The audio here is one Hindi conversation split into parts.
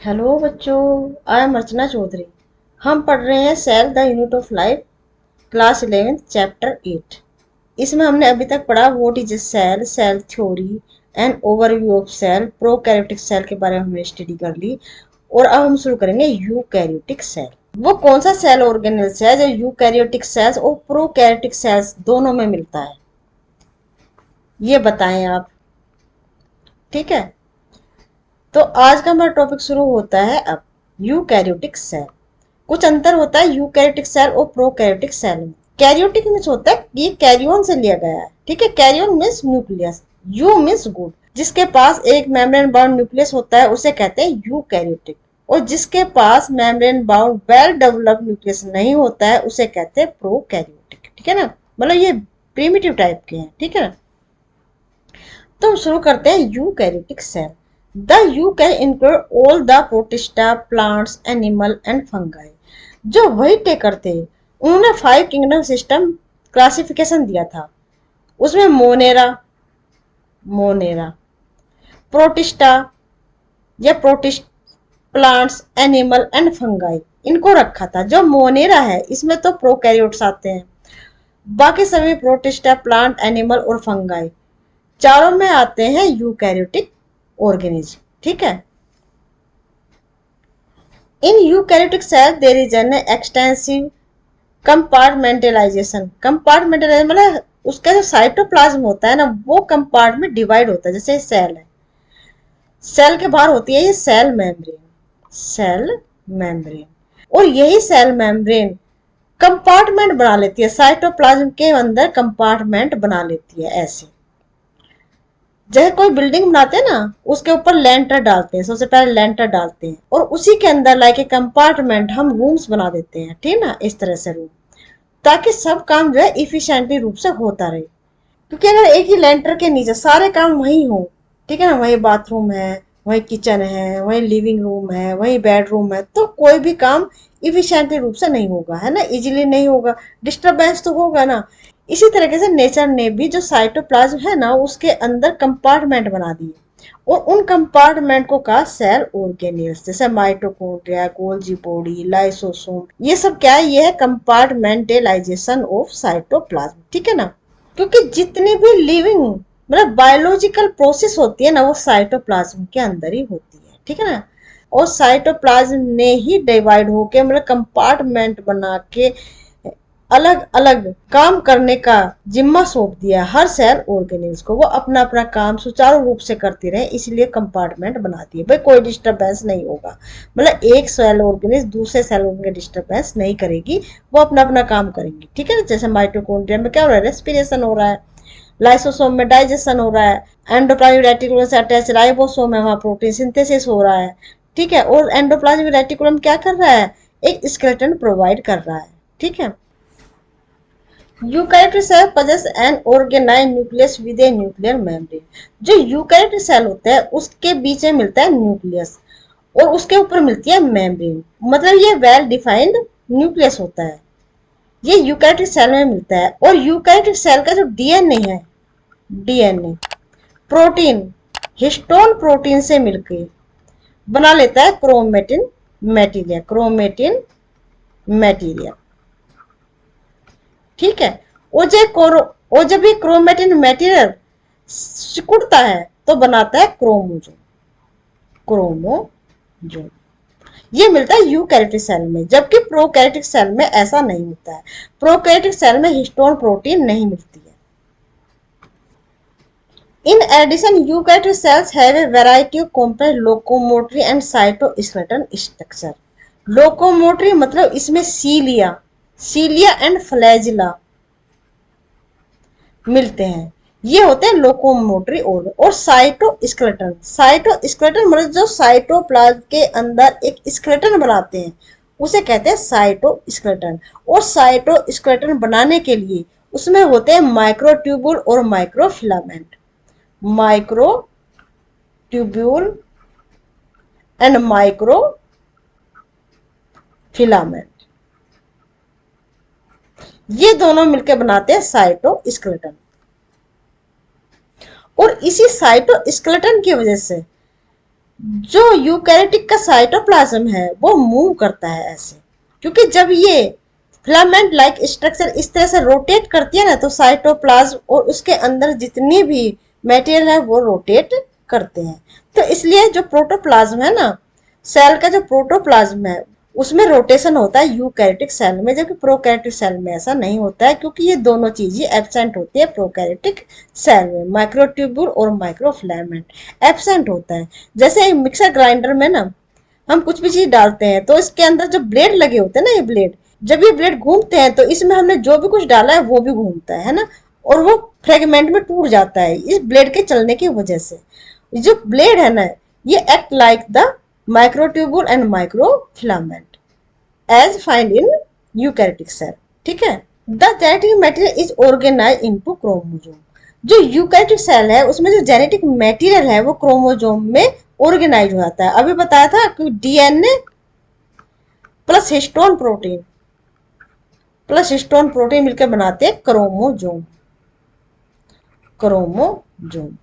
हेलो बच्चों, आई एम अर्चना चौधरी। हम पढ़ रहे हैं cell the unit of life, class 11 chapter 8। इसमें हमने अभी तक पढ़ा what is a cell, cell theory and overview of cell, prokaryotic cell के बारे में हमने स्टडी कर ली। और अब हम शुरू करेंगे यूकैरियोटिक सेल। वो कौन सा सेल ऑर्गेनेल्स है जो यूकैरियोटिक सेल्स और प्रोकैरियोटिक सेल्स दोनों में मिलता है, ये बताएं आप। ठीक है, तो आज का हमारा टॉपिक शुरू होता है अब। यूकैरियोटिक सेल, कुछ अंतर होता है यूकैरियोटिक सेल और प्रोकैरियोटिक सेल में। कैरियोटिक मीन्स होता है ये कैरियन से लिया गया है। ठीक है, karyon means nucleus, eu means good. जिसके पास एक मेम्ब्रेन बाउंड न्यूक्लियस होता है उसे कहते हैं यूकैरियोटिक, और जिसके पास membrane bound well developed nucleus नहीं होता है उसे कहते हैं प्रोकैरियोटिक। ठीक है ना, मतलब ये प्रिमिटिव टाइप के हैं। ठीक है, तो हम शुरू करते हैं eukaryotic cell. The eukarya include all the protista, plants, animal and fungi. जो वही टेकर थे उन्होंने 5 किंगडम सिस्टम क्लासिफिकेशन दिया था। उसमें मोनेरा मोनेरा प्रोटिस्टा या protist, plants, animal and fungi, इनको रखा था। जो मोनेरा है इसमें तो प्रोकैरियोट्स आते हैं, बाकी सभी प्रोटिस्टा, प्लांट, एनिमल और फंगाई चारों में आते हैं यूकैरियोटिक ऑर्गेनिज्म। ठीक है, in eukaryotic cell there is an extensive compartmentalisation. Compartmentalisation मतलब उसका जो साइटोप्लाज्म होता है ना वो कंपार्ट में डिवाइड होता है। जैसे सेल है, सेल के बाहर होती है ये सेल मेम्ब्रेन, सेल मेम्ब्रेन, और यही सेल मेम्ब्रेन कंपार्टमेंट बना लेती है, साइटोप्लाज्म के अंदर कंपार्टमेंट बना लेती है। ऐसे जैसे कोई बिल्डिंग बनाते हैं ना, उसके ऊपर लेंटर डालते हैं, सबसे पहले लेंटर डालते हैं और उसी के अंदर लाइक ए कंपार्टमेंट हम रूम्स बना देते हैं। ठीक ना, इस तरह से रूम, ताकि सब काम जो है इफिशिएंटली रूप से होता रहे। क्योंकि अगर एक ही लेंटर के नीचे सारे काम वही हो, ठीक है ना, वही बाथरूम है, वही किचन है, वही लिविंग रूम है, वही बेडरूम है, तो कोई भी काम इफिशिएंटली रूप से नहीं होगा, है ना, इजीली नहीं होगा, डिस्टरबेंस तो होगा ना। इसी तरीके से नेचर ने भी जो साइटोप्लाज्म है ना उसके अंदर कंपार्टमेंट बना दिए, और उन कंपार्टमेंट को कहा सेल ऑर्गेनेल्स। जैसे माइटोकॉन्ड्रिया, गोल्जी बॉडी, लाइसोसोम, ये सब क्या है, ये है कंपार्टमेंटलाइजेशन ऑफ साइटोप्लाज्म। ठीक है ना, क्योंकि जितनी भी लिविंग मतलब बायोलॉजिकल प्रोसेस होती है ना वो साइटोप्लाज्म के अंदर ही होती है। ठीक है ना, और साइटोप्लाज्म ने ही डिवाइड होके मतलब कंपार्टमेंट बना के अलग अलग काम करने का जिम्मा सौंप दिया हर सेल ऑर्गेनिल्स को। वो अपना अपना काम सुचारू रूप से करती रहे, इसलिए कंपार्टमेंट बना दिए भाई, कोई डिस्टरबेंस नहीं होगा। मतलब एक सेल ऑर्गेनिल्स दूसरे सेल ऑर्गेनिल डिस्टरबेंस नहीं करेगी, वो अपना अपना काम करेंगी। ठीक है ना, जैसे माइटोकॉन्ड्रिया में क्या हो रहा है, रेस्पिरेशन हो रहा है, लाइसोसोम में डाइजेशन हो रहा है, एंडोप्लाज्मिक रेटिकुलम से अटैच राइबोसोम है, वहां प्रोटीन सिंथेसिस हो रहा है। ठीक है, और एंडोप्लाज्मिक रेटिकुलम क्या कर रहा है, एक स्केलेटन प्रोवाइड कर रहा है। ठीक है, eukaryotic cell possess an organized nucleus with a nuclear membrane। जो यूकैरियोटिक सेल होता है उसके बीच में मिलता है न्यूक्लियस और उसके ऊपर मिलती है मेम्ब्रेन, मतलब ये वेल डिफाइंड न्यूक्लियस होता है, ये यूकैरियोटिक सेल में मिलता है। और यूकैरियोटिक सेल का जो डीएनए है, डीएनए प्रोटीन हिस्टोन प्रोटीन से मिलकर बना लेता है क्रोमेटिन मटेरियल, क्रोमेटिन मटेरियल। ठीक है, और जब ये क्रोमेटिन मटेरियल सिकुड़ता है तो बनाता है क्रोमोजोम, क्रोमोजोम ये मिलता है यूकैरियोटिक सेल में, जबकि प्रोकैरियोटिक सेल में ऐसा नहीं होता है। प्रोकैरियोटिक सेल में हिस्टोन प्रोटीन नहीं मिलती है। In addition eukaryotic cells have a variety of complex locomotory and cytoskeleton structure. Locomotory मतलब इसमें सीलिया, सीलिया एंड फ्लैजिला मिलते हैं, ये होते हैं लोकोमोटरी ऑर्गन। और साइटोस्केलेटन, साइटोस्केलेटन मतलब जो साइटोप्लाज्म के अंदर एक स्केलेटन बनाते हैं उसे कहते हैं साइटोस्केलेटन। और साइटोस्केलेटन बनाने के लिए उसमें होते हैं माइक्रोट्यूब्यूल और माइक्रोफिलामेंट, माइक्रोट्यूब्यूल एंड माइक्रोफिलामेंट, ये दोनों मिलकर बनाते हैं साइटोस्केलेटन। और इसी साइटोस्केलेटन की वजह से जो यूकैरियोटिक का साइटोप्लाज्म है वो मूव करता है ऐसे, क्योंकि जब ये फिलामेंट लाइक स्ट्रक्चर इस तरह से रोटेट करती है ना, तो साइटोप्लाज्म और उसके अंदर जितनी भी मटेरियल है वो रोटेट करते हैं। तो इसलिए जो प्रोटोप्लाज्म है ना, सेल का जो प्रोटोप्लाज्म है उसमें रोटेशन होता है यूकैरियोटिक सेल में, जबकि प्रोकैरियोटिक सेल में ऐसा नहीं होता है, क्योंकि ये दोनों चीज ही एब्सेंट होती है प्रोकैरियोटिक सेल में। माइक्रोट्यूब्यूल और माइक्रोफिलामेंट एब्सेंट होता है। जैसे एक मिक्सर ग्राइंडर में ना हम कुछ भी चीज डालते हैं तो इसके अंदर जो ब्लेड लगे होते हैं ना, ये ब्लेड, जब ये ब्लेड घूमते हैं तो इसमें हमने जो भी कुछ डाला है वो भी घूमता है ना, और वो फ्रेगमेंट में टूट जाता है इस ब्लेड के चलने की वजह से। जो ब्लेड है ना, ये act like the microtubule and microfilament as find in eukaryotic cell. ठीक है। The genetic material is organise into chromosome. जो यूकैरियोटिक सेल है उसमें जो जेनेटिक मटेरियल है वो क्रोमोसोम में ऑर्गेनाइज हो जाता है। अभी बताया था कि डीएनए प्लस हिस्टोन प्रोटीन मिलकर बनाते हैं क्रोमोसोम। क्रोमोसोम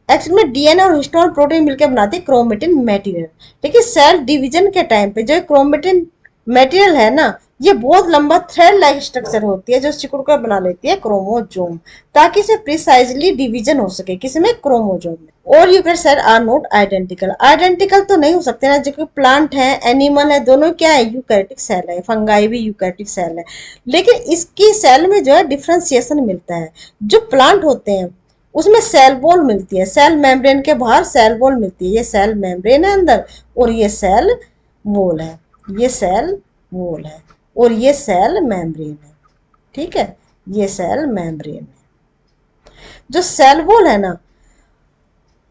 एक्चुअली में डीएनए और हिस्टोन प्रोटीन मिलकर बनाते हैं क्रोमेटिन मटेरियल। लेकिन सेल डिवीजन के टाइम पे जो क्रोमेटिन मटेरियल है ना, ये बहुत लंबा थ्रेड लाइक स्ट्रक्चर होती है जो सिकुड़ कर बना लेती है क्रोमोसोम, ताकि इसे प्रिसाइजली डिवीजन हो सके किसमें, क्रोमोसोम में। और eukaryotic cell are not identical. Identical तो नहीं हो सकते ना, जो कि प्लांट है एनिमल है दोनों क्या है, यूकैरियोटिक सेल है। फंगाई भी यूकैरियोटिक सेल है, लेकिन इसकी सेल में जो है डिफ्रेंसिएशन मिलता है। जो प्लांट होते हैं उसमें सेल वॉल मिलती है, सेल मेम्ब्रेन के बाहर सेल वॉल मिलती है। ये सेल मेम्ब्रेन है अंदर, और ये सेल वॉल है, ये सेल वॉल है, और ये सेल मेम्ब्रेन है। ठीक है, ये सेल मेम्ब्रेन है। जो सेल वॉल है ना,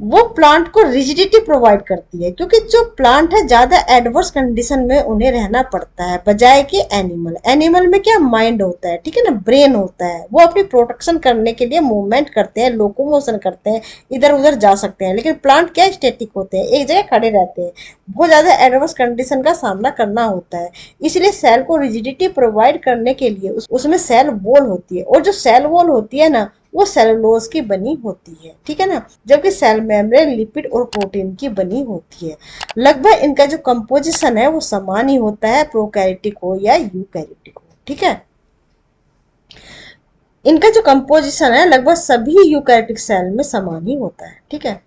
वो प्लांट को रिजिडिटी प्रोवाइड करती है, क्योंकि जो प्लांट है ज्यादा एडवर्स कंडीशन में उन्हें रहना पड़ता है बजाय कि एनिमल। एनिमल में क्या माइंड होता है, ठीक है ना, ब्रेन होता है, वो अपनी प्रोटेक्शन करने के लिए मूवमेंट करते हैं, लोकोमोशन करते हैं, इधर उधर जा सकते हैं। लेकिन प्लांट क्या स्टेटिक होते हैं, एक जगह खड़े रहते हैं, बहुत ज्यादा एडवर्स कंडीशन का सामना करना होता है। इसलिए सेल को रिजिडिटी प्रोवाइड करने के लिए उसमें सेल वॉल होती है, और जो सेल वॉल होती है ना वो सेलुलोज की बनी होती है। ठीक है ना, जबकि सेल मेम्ब्रेन लिपिड और प्रोटीन की बनी होती है। लगभग इनका जो कंपोजिशन है वो समान ही होता है, प्रोकैरियोटिक हो या यूकैरियोटिक हो। ठीक है, इनका जो कंपोजिशन है लगभग सभी यूकैरियोटिक सेल में समान ही होता है। ठीक है,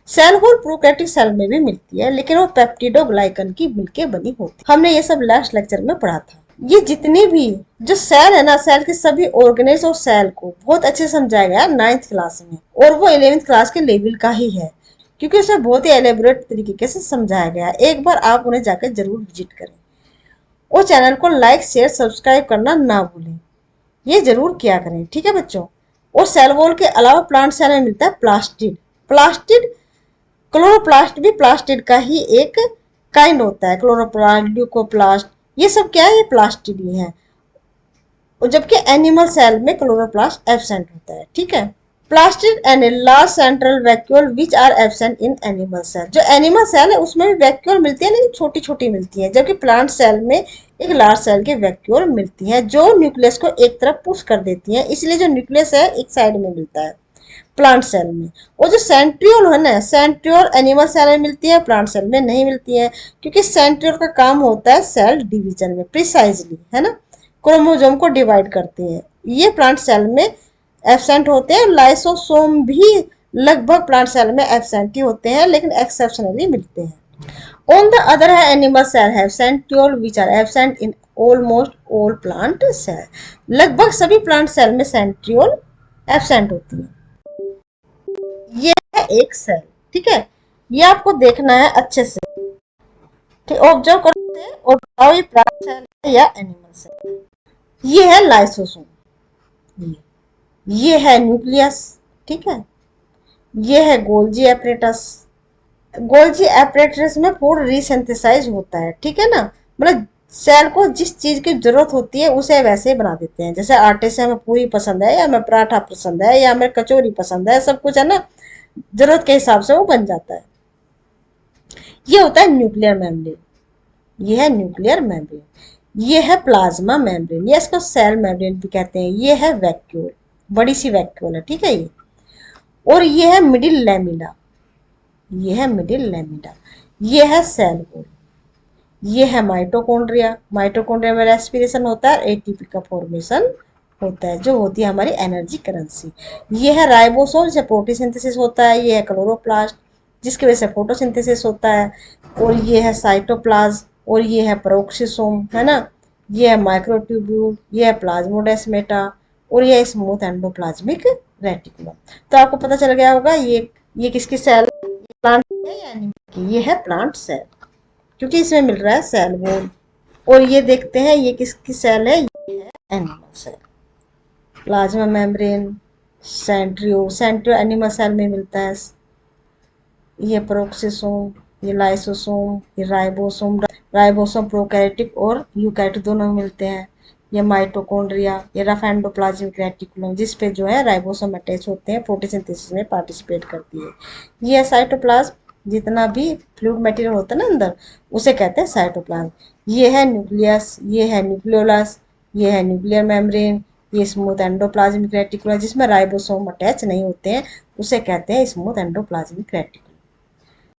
सेल वॉल प्रोकैरियोटिक सेल में भी मिलती है, लेकिन वो पेप्टिडोग्लाइकन की मिलके बनी होती है। हमने ये सब लास्ट लेक्चर में पढ़ा था। ये जितनी भी जो सेल है ना, सेल के सभी ऑर्गेनेज और सेल को बहुत अच्छे से समझाया गया 9th क्लास में, और वो 11th क्लास के लेवल का ही है, क्योंकि उसमें बहुत ही एलेबोरेट तरीके से समझाया गया है। एक बार आप उन्हें जाकर जरूर विजिट करें, और चैनल को लाइक शेयर सब्सक्राइब करना ना भूलें, ये जरूर किया करें। ठीक है बच्चों। और सेल वॉल के अलावा प्लांट सेल में मिलता है प्लास्टिड। प्लास्टिड, क्लोरोप्लास्ट भी प्लास्टिड का ही एक काइंड होता है। क्लोरोप्लास्ट, ल्यूकोप्लास्ट, ये सब क्या है, ये प्लास्टिड ही है। और जबकि एनिमल सेल में क्लोरोप्लास्ट एब्सेंट होता है। ठीक है, plastid and large central vacuole which are absent in animal cell. जो एनिमल सेल है उसमें भी वैक्यूल मिलती है, लेकिन छोटी छोटी मिलती है, जबकि प्लांट सेल में एक लार्ज सेल की वैक्यूल मिलती है जो न्यूक्लियस को एक तरफ पुश कर देती है। इसलिए जो न्यूक्लियस है एक साइड में मिलता है प्लांट सेल में। और जो सेंट्रियोल है ना, सेंट्रियोल एनिमल सेल में मिलती है, प्लांट सेल में नहीं मिलती है, क्योंकि सेंट्रियोल का काम होता है सेल डिवीजन में, प्रिसाइजली, है ना, क्रोमोसोम को डिवाइड करते हैं। ये प्लांट सेल में एब्सेंट होते हैं। लाइसोसोम भी लगभग प्लांट सेल में एब्सेंट ही होते हैं, लेकिन एक्सेप्शनली मिलते हैं। ऑन द अदर है एनिमल सेल है centriole which are absent in almost all plant cell. लगभग सभी प्लांट सेल में सेंट्रियोल एब्सेंट होती है। ये है एक सेल। ठीक है, ये आपको देखना है अच्छे से, ठीक, ऑब्जर्व करते हैं और बताओ ये प्लांट सेल है या एनिमल सेल। ये है लाइसोसोम, ये है न्यूक्लियस। ठीक है, ये है गोल्जी एपरेटस। गोल्जी एपरेटस में फूड रीसिंथेसाइज होता है। ठीक है ना, मतलब सेल को जिस चीज की जरूरत होती है उसे वैसे ही बना देते हैं। जैसे आटे से हमें पूरी पसंद है, या हमें पराठा पसंद है, या हमें कचौरी पसंद है, सब कुछ है ना, जरूरत के हिसाब से वो बन जाता है। ये होता है न्यूक्लियर मेम्ब्रेन, ये है न्यूक्लियर मेम्ब्रेन। ये है प्लाज्मा मेम्ब्रेन, ये इसको सेल मेम्ब्रेन भी कहते हैं। ये है वैक्यूल, बड़ी सी वैक्यूल है। ठीक है, ये, और ये है मिडिल लैमिना, ये है मिडिल लैमिना। ये है सेल वॉल। ये है माइटोकॉन्ड्रिया। माइटोकॉन्ड्रिया में रेस्पिरेशन होता है, एटीपी का फॉर्मेशन होता है, जो होती है हमारी एनर्जी करेंसी। ये है राइबोसोम, जिसे प्रोटीसिंथेसिस होता है। ये है क्लोरोप्लास्ट, जिसकी वजह से फोटोसिंथेसिस होता है। और ये है साइटोप्लाज्म, और ये है पेरोक्सिसोम, है ना। ये है माइक्रोट्यूब्यूल, ये है प्लाज्मोडेस्मेटा, और ये है स्मूथ एंडोप्लाज्मिक रेटिकुलम। तो आपको पता चल गया होगा ये किसकी सेल, प्लांट है या एनिमल की। ये है प्लांट सेल, क्योंकि इसमें मिल रहा है सेल वॉल। और ये देखते हैं ये किसकी सेल है, ये है animal cell. Plasma membrane, centriole, centriole animal cell में मिलता है। ये प्रोक्सिसोम, ये लाइसोसोम, ये राइबोसोम। राइबोसोम प्रोकैरियोटिक और यूकैरियोटिक दोनों में मिलते हैं। ये माइटोकॉन्ड्रिया, ये रफ एंडोप्लाज्मिक रेटिकुलम, जिस पे जो है राइबोसोम अटैच होते हैं, फोटोसिंथेसिस में पार्टिसिपेट करती है। ये है साइटोप्लाज्म, जितना भी फ्लूइड मटेरियल होता है ना अंदर, उसे कहते हैं साइटोप्लाज्म। ये है न्यूक्लियस, ये है न्यूक्लियोलस, ये है न्यूक्लियर मेम्ब्रेन, ये स्मूथ एंडोप्लाज्मिक रेटिकुलम, जिसमें राइबोसोम अटैच नहीं होते हैं, उसे कहते हैं स्मूथ एंडोप्लाज्मिक रेटिकुलम।